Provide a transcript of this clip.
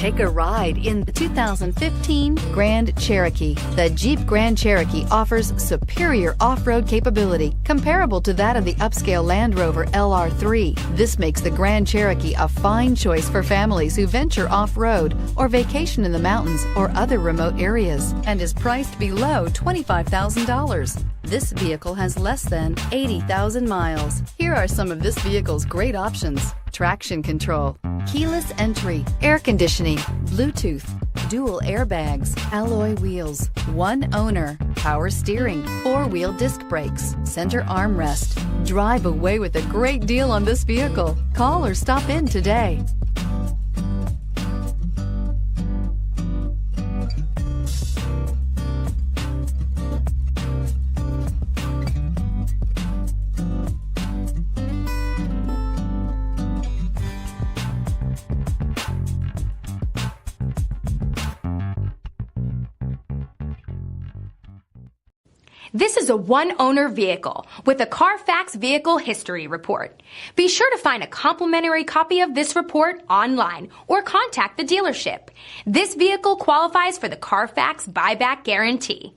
Take a ride in the 2015 Grand Cherokee. The Jeep Grand Cherokee offers superior off-road capability comparable to that of the upscale Land Rover LR3. This makes the Grand Cherokee a fine choice for families who venture off-road or vacation in the mountains or other remote areas, and is priced below $25,000. This vehicle has less than 80,000 miles. Here are some of this vehicle's great options: traction control, keyless entry, air conditioning, Bluetooth, dual airbags, alloy wheels, one owner, power steering, four-wheel disc brakes, center armrest. Drive away with a great deal on this vehicle. Call or stop in today. This is a one-owner vehicle with a CARFAX Vehicle History Report. Be sure to find a complimentary copy of this report online or contact the dealership. This vehicle qualifies for the CARFAX Buyback Guarantee.